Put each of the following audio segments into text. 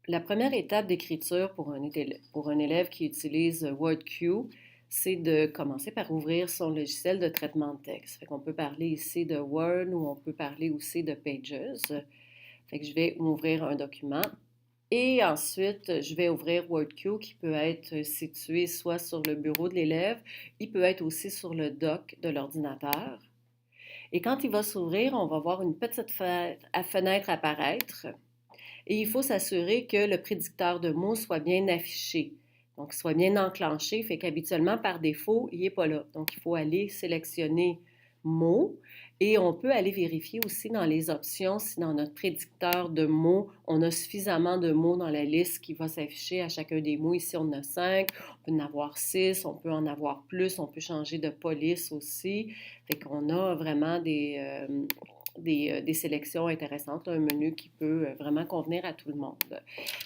La première étape d'écriture pour un élève qui utilise WordQ, c'est de commencer par ouvrir son logiciel de traitement de texte. Fait qu'on peut parler ici de Word ou on peut parler aussi de Pages. Fait que je vais ouvrir un document et ensuite je vais ouvrir WordQ qui peut être situé soit sur le bureau de l'élève, il peut être aussi sur le dock de l'ordinateur. Et quand il va s'ouvrir, on va voir une petite fenêtre apparaître et il faut s'assurer que le prédicteur de mots soit bien affiché. Donc, soit bien enclenché, fait qu'habituellement, par défaut, il n'est pas là. Donc, il faut aller sélectionner mots et on peut aller vérifier aussi dans les options si dans notre prédicteur de mots, on a suffisamment de mots dans la liste qui va s'afficher à chacun des mots. Ici, on en a 5, on peut en avoir 6, on peut en avoir plus, on peut changer de police aussi. Fait qu'on a vraiment des sélections intéressantes, un menu qui peut vraiment convenir à tout le monde.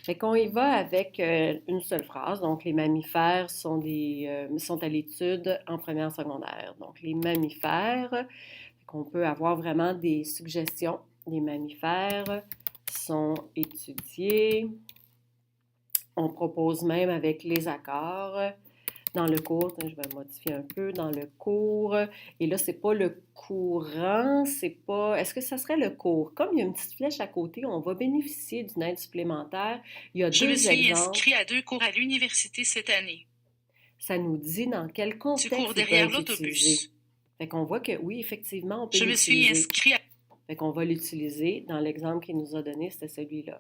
Fait qu'on y va avec une seule phrase. Donc, les mammifères sont à l'étude en première secondaire. Donc, les mammifères, qu'on peut avoir vraiment des suggestions. Les mammifères sont étudiés. On propose même avec les accords dans le cours, je vais modifier un peu, dans le cours, et là, c'est pas le courant, c'est pas... Est-ce que ça serait le cours? Comme il y a une petite flèche à côté, on va bénéficier d'une aide supplémentaire. Il y a Je me deux suis exemples. inscrit à 2 cours à l'université cette année. Ça nous dit dans quel Tu cours contexte il peut derrière être utilisé. l'autobus. Fait qu'on voit que oui, effectivement, on peut Je me suis l'utiliser. inscrit à... Fait qu'on va l'utiliser. Dans l'exemple qu'il nous a donné, c'était celui-là.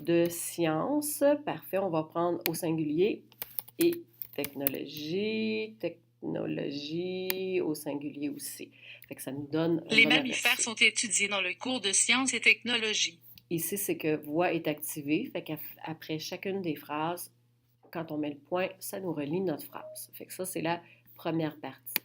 De science, parfait, on va prendre au singulier et technologie au singulier aussi. Fait que ça nous donne un Les bon mammifères aperçu. sont étudiés dans le cours de sciences et technologies. Ici, c'est que voix est activée. Fait qu'après chacune des phrases, quand on met le point, ça nous relie notre phrase. Fait que ça, c'est la première partie.